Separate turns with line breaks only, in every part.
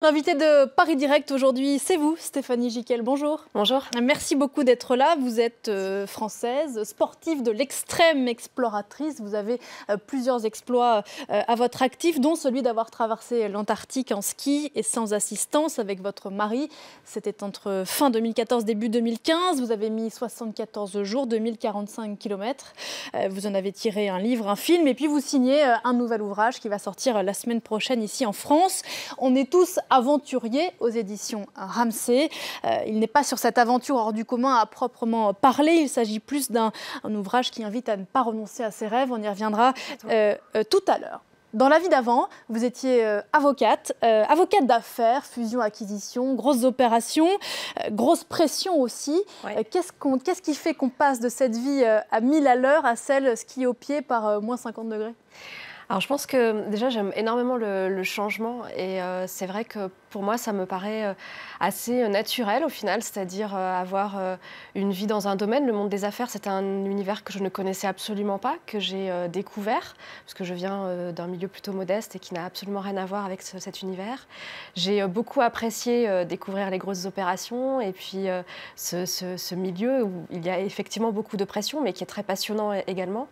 L'invité de Paris Direct aujourd'hui, c'est vous, Stéphanie Giquel. Bonjour.
Bonjour.
Merci beaucoup d'être là. Vous êtes française, sportive de l'extrême, exploratrice. Vous avez plusieurs exploits à votre actif, dont celui d'avoir traversé l'Antarctique en ski et sans assistance avec votre mari. C'était entre fin 2014 début 2015. Vous avez mis 74 jours, 2045 km. Vous en avez tiré un livre, un film, et puis vous signez un nouvel ouvrage qui va sortir la semaine prochaine ici en France. On est tous aventurier aux éditions Ramsay. Il n'est pas sur cette aventure hors du commun à proprement parler. Il s'agit plus d'un ouvrage qui invite à ne pas renoncer à ses rêves. On y reviendra tout à l'heure. Dans la vie d'avant, vous étiez avocate d'affaires, fusion-acquisition, grosses opérations, grosse pression aussi.
Ouais.
Qu'est-ce qui fait qu'on passe de cette vie à 1000 à l'heure à celle ski au pied par moins 50 degrés ?
Alors je pense que déjà j'aime énormément le changement et c'est vrai que pour moi ça me paraît assez naturel au final, c'est-à-dire avoir une vie dans un domaine. Le monde des affaires, c'est un univers que je ne connaissais absolument pas, que j'ai découvert, parce que je viens d'un milieu plutôt modeste et qui n'a absolument rien à voir avec cet univers. J'ai beaucoup apprécié découvrir les grosses opérations et puis ce milieu où il y a effectivement beaucoup de pression mais qui est très passionnant également.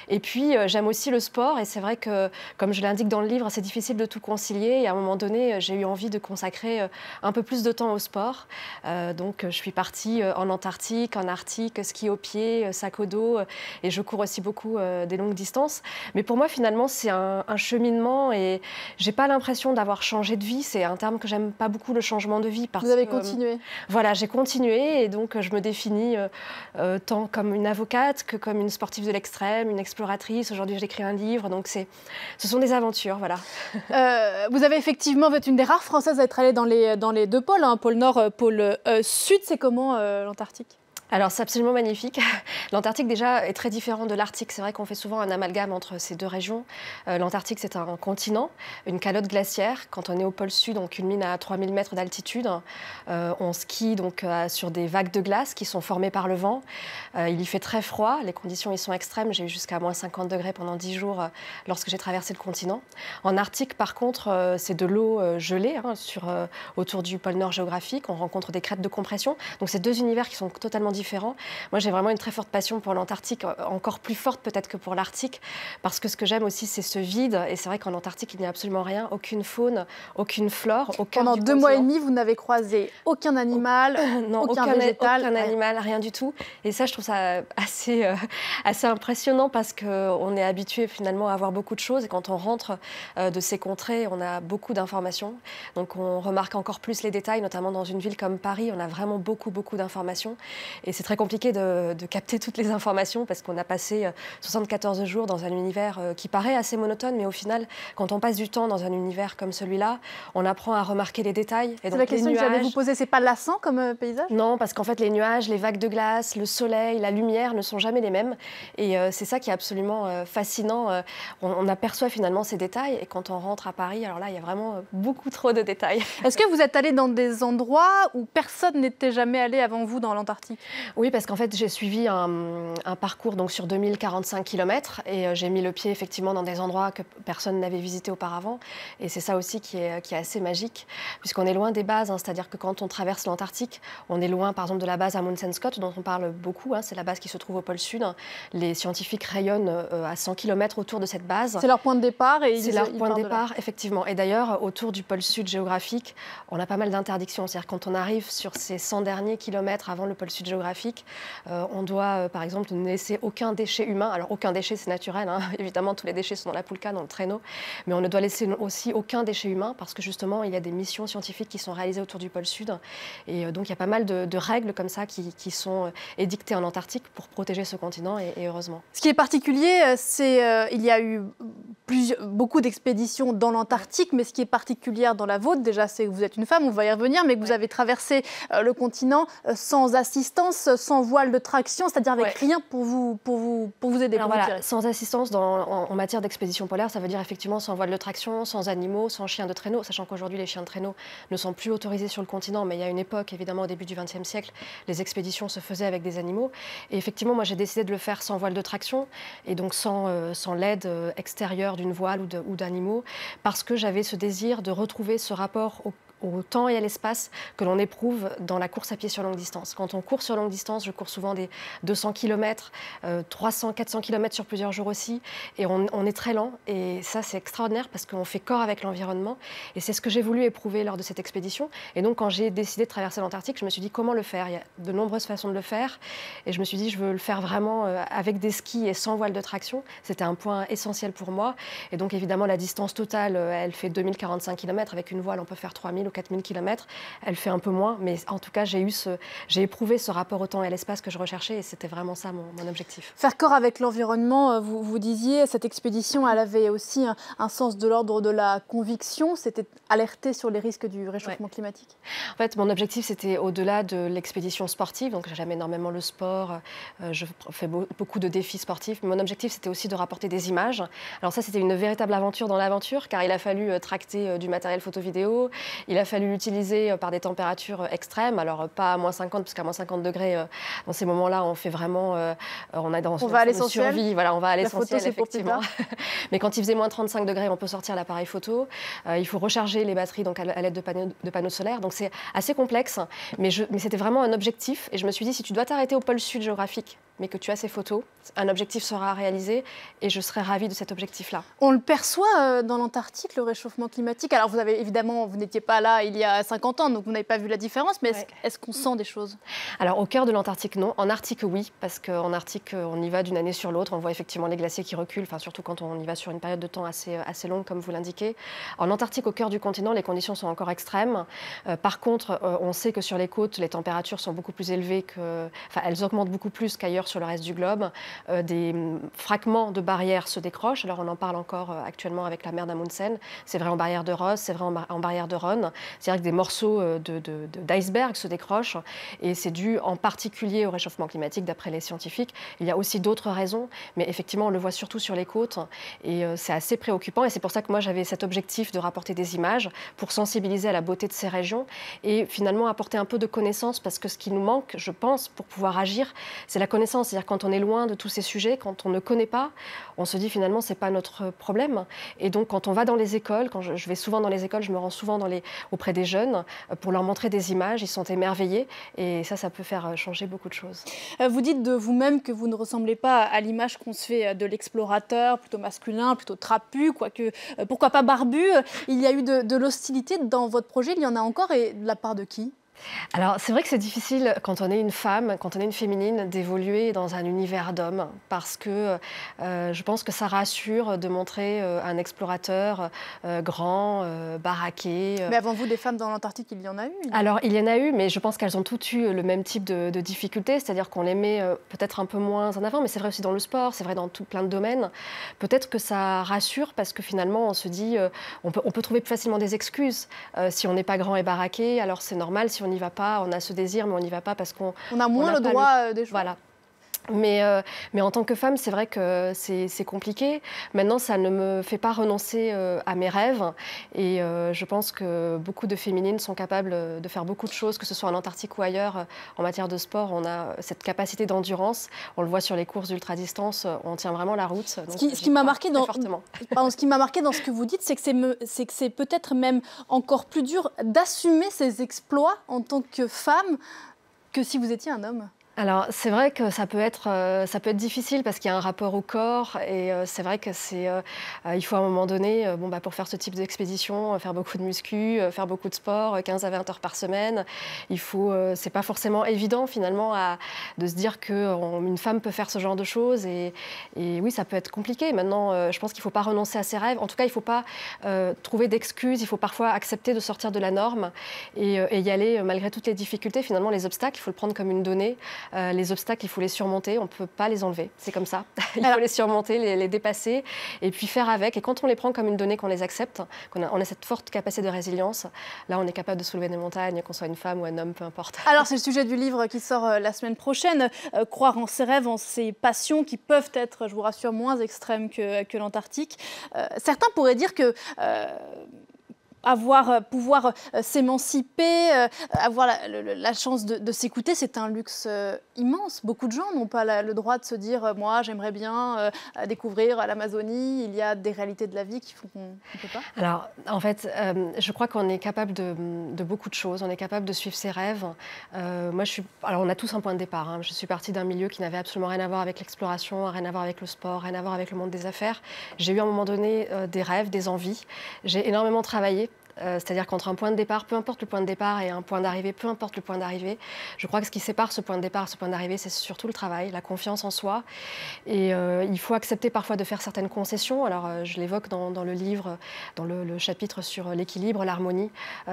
Et puis j'aime aussi le sport et c'est vrai que, comme je l'indique dans le livre, c'est difficile de tout concilier et à un moment donné, j'ai eu envie de consacrer un peu plus de temps au sport. Donc je suis partie en Antarctique, en Arctique, ski au pied, sac au dos et je cours aussi beaucoup des longues distances. Mais pour moi, finalement, c'est un cheminement et j'ai pas l'impression d'avoir changé de vie. C'est un terme que j'aime pas beaucoup, le changement de vie. Parce
Vous avez
que,
continué.
Voilà, j'ai continué et donc je me définis tant comme une avocate que comme une sportive de l'extrême, une exploratrice. Aujourd'hui, j'écris un livre, donc ce sont des aventures, voilà.
Vous avez effectivement, vous êtes une des rares Françaises à être allée dans les deux pôles, hein, pôle Nord, pôle Sud. C'est comment l'Antarctique ?
Alors c'est absolument magnifique. L'Antarctique déjà est très différent de l'Arctique. C'est vrai qu'on fait souvent un amalgame entre ces deux régions. L'Antarctique c'est un continent, une calotte glaciaire. Quand on est au pôle Sud, on culmine à 3000 mètres d'altitude. On skie donc sur des vagues de glace qui sont formées par le vent. Il y fait très froid, les conditions y sont extrêmes. J'ai eu jusqu'à moins 50 degrés pendant 10 jours lorsque j'ai traversé le continent. En Arctique par contre, c'est de l'eau gelée autour du pôle Nord géographique. On rencontre des crêtes de compression. Donc c'est deux univers qui sont totalement différents. Moi, j'ai vraiment une très forte passion pour l'Antarctique, encore plus forte peut-être que pour l'Arctique, parce que ce que j'aime aussi, c'est ce vide. Et c'est vrai qu'en Antarctique, il n'y a absolument rien, aucune faune, aucune flore, aucun
Pendant
du
2 mois et
continent.
demi, vous n'avez croisé aucun animal,
Non,
aucun végétal.
aucun animal, rien du tout. Et ça, je trouve ça assez impressionnant parce qu'on est habitué finalement à avoir beaucoup de choses. Et quand on rentre de ces contrées, on a beaucoup d'informations. Donc on remarque encore plus les détails, notamment dans une ville comme Paris. On a vraiment beaucoup d'informations. Et c'est très compliqué de capter toutes les informations parce qu'on a passé 74 jours dans un univers qui paraît assez monotone. Mais au final, quand on passe du temps dans un univers comme celui-là, on apprend à remarquer les détails.
C'est la question que j'allais vous poser. C'est pas lassant comme paysage ?
Non, parce qu'en fait, les nuages, les vagues de glace, le soleil, la lumière ne sont jamais les mêmes. Et c'est ça qui est absolument fascinant. On aperçoit finalement ces détails. Et quand on rentre à Paris, alors là, il y a vraiment beaucoup trop de détails.
Est-ce que vous êtes allé dans des endroits où personne n'était jamais allé avant vous dans l'Antarctique ?
Oui, parce qu'en fait, j'ai suivi un parcours donc, sur 2045 km et j'ai mis le pied effectivement dans des endroits que personne n'avait visités auparavant. Et c'est ça aussi qui est assez magique, puisqu'on est loin des bases. C'est-à-dire que quand on traverse l'Antarctique, on est loin par exemple de la base Amundsen Scott, dont on parle beaucoup. C'est la base qui se trouve au pôle Sud. Les scientifiques rayonnent à 100 km autour de cette base.
C'est leur point de départ et
c'est leur point de départ, effectivement. Et d'ailleurs, autour du pôle Sud géographique, on a pas mal d'interdictions. C'est-à-dire quand on arrive sur ces 100 derniers kilomètres avant le pôle Sud géographique, on doit, par exemple, ne laisser aucun déchet humain. Alors, aucun déchet, c'est naturel. Évidemment, tous les déchets sont dans la poulka, dans le traîneau. Mais on ne doit laisser aussi aucun déchet humain parce que, justement, il y a des missions scientifiques qui sont réalisées autour du pôle Sud. Et donc, il y a pas mal de règles comme ça qui sont édictées en Antarctique pour protéger ce continent, et heureusement.
Ce qui est particulier, c'est il y a eu beaucoup d'expéditions dans l'Antarctique, mais ce qui est particulier dans la vôtre, déjà, c'est que vous êtes une femme, on va y revenir, mais que vous avez traversé le continent sans assistance, sans voile de traction, c'est-à-dire avec rien pour vous aider.
Alors voilà, sans assistance en matière d'expédition polaire, ça veut dire effectivement sans voile de traction, sans animaux, sans chiens de traîneau, sachant qu'aujourd'hui les chiens de traîneau ne sont plus autorisés sur le continent, mais il y a une époque, évidemment au début du XXe siècle, les expéditions se faisaient avec des animaux. Et effectivement, moi j'ai décidé de le faire sans voile de traction et donc sans l'aide extérieure d'une voile ou d'animaux, parce que j'avais ce désir de retrouver ce rapport au temps et à l'espace que l'on éprouve dans la course à pied sur longue distance. Quand on court sur longue distance, je cours souvent des 200 km, 300, 400 km sur plusieurs jours aussi, et on est très lent, et ça c'est extraordinaire parce qu'on fait corps avec l'environnement, et c'est ce que j'ai voulu éprouver lors de cette expédition. Et donc quand j'ai décidé de traverser l'Antarctique, je me suis dit comment le faire. Il y a de nombreuses façons de le faire, et je me suis dit je veux le faire vraiment avec des skis et sans voile de traction. C'était un point essentiel pour moi, et donc évidemment la distance totale, elle fait 2045 km, avec une voile on peut faire 3000 ou 4000 km, elle fait un peu moins, mais en tout cas j'ai éprouvé ce rapport au temps et à l'espace que je recherchais, et c'était vraiment ça mon objectif.
Faire corps avec l'environnement, vous disiez, cette expédition, elle avait aussi un sens de l'ordre de la conviction, c'était alerter sur les risques du réchauffement climatique.
En fait, mon objectif, c'était au-delà de l'expédition sportive, donc j'aime énormément le sport, je fais beaucoup de défis sportifs, mais mon objectif, c'était aussi de rapporter des images. Alors ça, c'était une véritable aventure dans l'aventure, car il a fallu tracter du matériel photo-vidéo, il a fallu l'utiliser par des températures extrêmes, alors pas à moins 50, parce qu'à moins 50 degrés, dans ces moments-là, on fait vraiment, on est dans une
phase de survie.
Voilà, on va à l'essentiel,
effectivement.
Mais quand il faisait moins 35 degrés, on peut sortir l'appareil photo. Il faut recharger les batteries donc à l'aide de panneaux solaires. Donc c'est assez complexe, mais c'était vraiment un objectif. Et je me suis dit, si tu dois t'arrêter au pôle sud géographique, mais que tu as ces photos, un objectif sera réalisé, et je serai ravie de cet objectif-là.
On le perçoit dans l'Antarctique, le réchauffement climatique. Alors vous n'étiez pas là il y a 50 ans, donc vous n'avez pas vu la différence, mais est-ce qu'on sent des choses?
Alors au cœur de l'Antarctique, non. En Arctique, oui, parce qu'en Arctique, on y va d'une année sur l'autre. On voit effectivement les glaciers qui reculent, surtout quand on y va sur une période de temps assez longue, comme vous l'indiquez. En Antarctique, au cœur du continent, les conditions sont encore extrêmes. Par contre, on sait que sur les côtes, les températures sont beaucoup plus élevées elles augmentent beaucoup plus qu'ailleurs sur le reste du globe. Des fragments de barrières se décrochent. Alors on en parle encore actuellement avec la mer d'Amundsen. C'est vrai en barrière de Ross, c'est vrai en barrière de Ronne. C'est-à-dire que des morceaux d'iceberg se décrochent, et c'est dû en particulier au réchauffement climatique, d'après les scientifiques. Il y a aussi d'autres raisons, mais effectivement on le voit surtout sur les côtes, et c'est assez préoccupant, et c'est pour ça que moi j'avais cet objectif de rapporter des images pour sensibiliser à la beauté de ces régions et finalement apporter un peu de connaissance, parce que ce qui nous manque, je pense, pour pouvoir agir, c'est la connaissance. C'est-à-dire quand on est loin de tous ces sujets, quand on ne connaît pas, on se dit finalement c'est pas notre problème. Et donc quand on va dans les écoles, quand je vais souvent dans les écoles, je me rends souvent auprès des jeunes pour leur montrer des images, ils sont émerveillés, et ça peut faire changer beaucoup de choses.
Vous dites de vous-même que vous ne ressemblez pas à l'image qu'on se fait de l'explorateur, plutôt masculin, plutôt trapu, quoique pourquoi pas barbu. Il y a eu de l'hostilité dans votre projet, il y en a encore, et de la part de qui ?
Alors, c'est vrai que c'est difficile quand on est une femme, quand on est une féminine, d'évoluer dans un univers d'hommes, parce que je pense que ça rassure de montrer un explorateur grand, baraqué.
Mais avant vous, des femmes dans l'Antarctique, il y en a eu?
Alors, il y en a eu, mais je pense qu'elles ont toutes eu le même type de difficultés, c'est-à-dire qu'on les met peut-être un peu moins en avant, mais c'est vrai aussi dans le sport, c'est vrai dans plein de domaines. Peut-être que ça rassure, parce que finalement, on se dit, on peut trouver plus facilement des excuses. Si on n'est pas grand et baraqué, alors c'est normal. Si on n'y va pas, on a ce désir, mais on n'y va pas parce qu'on
a moins le droit des choses.
Voilà. Mais en tant que femme, c'est vrai que c'est compliqué. Maintenant, ça ne me fait pas renoncer à mes rêves. Et je pense que beaucoup de féminines sont capables de faire beaucoup de choses, que ce soit en Antarctique ou ailleurs. En matière de sport, on a cette capacité d'endurance. On le voit sur les courses d'ultra-distance, on tient vraiment la route. Donc,
ce qui m'a marqué dans ce que vous dites, c'est que c'est peut-être même encore plus dur d'assumer ces exploits en tant que femme que si vous étiez un homme.
Alors, c'est vrai que ça peut être difficile parce qu'il y a un rapport au corps, et c'est vrai que il faut à un moment donné, pour faire ce type d'expédition, faire beaucoup de muscu, faire beaucoup de sport, 15 à 20 heures par semaine. C'est pas forcément évident finalement de se dire qu'une femme peut faire ce genre de choses, et oui, ça peut être compliqué. Maintenant, je pense qu'il ne faut pas renoncer à ses rêves. En tout cas, il ne faut pas trouver d'excuses. Il faut parfois accepter de sortir de la norme et y aller malgré toutes les difficultés. Finalement, les obstacles, il faut le prendre comme une donnée. Les obstacles, il faut les surmonter, on ne peut pas les enlever, c'est comme ça. Il faut les surmonter, les dépasser, et puis faire avec. Et quand on les prend comme une donnée, qu'on les accepte, on a cette forte capacité de résilience, là on est capable de soulever des montagnes, qu'on soit une femme ou un homme, peu importe.
Alors c'est le sujet du livre qui sort la semaine prochaine, croire en ses rêves, en ses passions, qui peuvent être, je vous rassure, moins extrêmes que l'Antarctique. Certains pourraient dire que pouvoir s'émanciper, avoir la chance de s'écouter, c'est un luxe immense. Beaucoup de gens n'ont pas le droit de se dire moi j'aimerais bien découvrir l'Amazonie. Il y a des réalités de la vie qui font qu'on ne peut pas.
Alors en fait, je crois qu'on est capable de beaucoup de choses. On est capable de suivre ses rêves. Alors on a tous un point de départ. Hein. Je suis partie d'un milieu qui n'avait absolument rien à voir avec l'exploration, rien à voir avec le sport, rien à voir avec le monde des affaires. J'ai eu à un moment donné des rêves, des envies. J'ai énormément travaillé. C'est-à-dire qu'entre un point de départ, peu importe le point de départ, et un point d'arrivée, peu importe le point d'arrivée, je crois que ce qui sépare ce point de départ et ce point d'arrivée, c'est surtout le travail, la confiance en soi. Et il faut accepter parfois de faire certaines concessions. Alors, je l'évoque dans le livre, dans le chapitre sur l'équilibre, l'harmonie.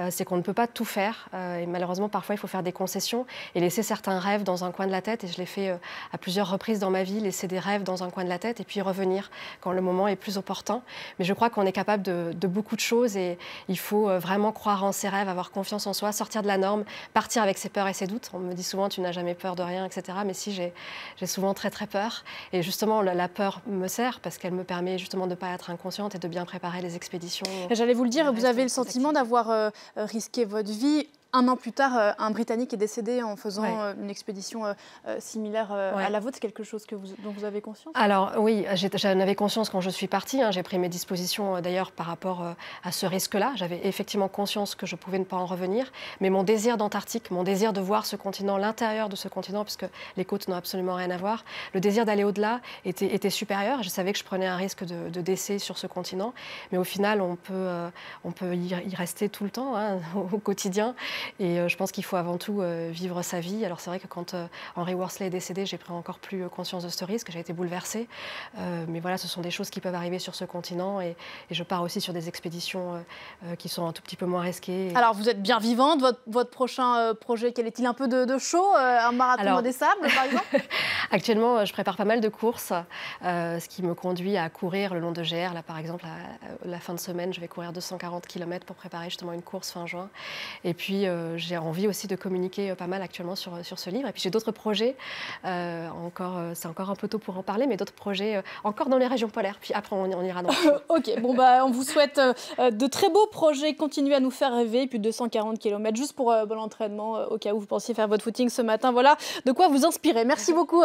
C'est qu'on ne peut pas tout faire. Et malheureusement, parfois, il faut faire des concessions et laisser certains rêves dans un coin de la tête. Et je l'ai fait à plusieurs reprises dans ma vie, laisser des rêves dans un coin de la tête et puis revenir quand le moment est plus opportun. Mais je crois qu'on est capable de beaucoup de choses et il faut vraiment croire en ses rêves, avoir confiance en soi, sortir de la norme, partir avec ses peurs et ses doutes. On me dit souvent tu n'as jamais peur de rien, etc. Mais si, j'ai souvent très très peur. Et justement, la peur me sert parce qu'elle me permet justement de ne pas être inconsciente et de bien préparer les expéditions.
J'allais vous le dire, vous avez le sentiment d'avoir risqué votre vie. Un an plus tard, un Britannique est décédé en faisant une expédition similaire à la vôtre. C'est quelque chose dont vous avez conscience?
Alors oui, j'en avais conscience quand je suis partie. Hein. J'ai pris mes dispositions d'ailleurs par rapport à ce risque-là. J'avais effectivement conscience que je pouvais ne pas en revenir. Mais mon désir d'Antarctique, mon désir de voir ce continent, l'intérieur de ce continent, puisque les côtes n'ont absolument rien à voir, le désir d'aller au-delà était supérieur. Je savais que je prenais un risque de décès sur ce continent. Mais au final, on peut y rester tout le temps, hein, au quotidien. Et je pense qu'il faut avant tout vivre sa vie. Alors c'est vrai que quand Henry Worsley est décédé, j'ai pris encore plus conscience de ce risque. J'ai été bouleversée. Mais voilà, ce sont des choses qui peuvent arriver sur ce continent. Et je pars aussi sur des expéditions qui sont un tout petit peu moins risquées.
Alors vous êtes bien vivante. Votre prochain projet, quel est-il? Un peu de show, un marathon des sables, par exemple?
Actuellement, je prépare pas mal de courses, ce qui me conduit à courir le long de GR. Là, par exemple, à la fin de semaine, je vais courir 240 km pour préparer justement une course fin juin. Et puis, j'ai envie aussi de communiquer pas mal actuellement sur ce livre. Et puis, j'ai d'autres projets, c'est encore un peu tôt pour en parler, mais d'autres projets encore dans les régions polaires. Puis après, on ira dans
Ok, bon, bah, on vous souhaite de très beaux projets. Continuez à nous faire rêver. Plus de 240 km juste pour l'entraînement, au cas où vous pensiez faire votre footing ce matin. Voilà de quoi vous inspirer. Merci beaucoup.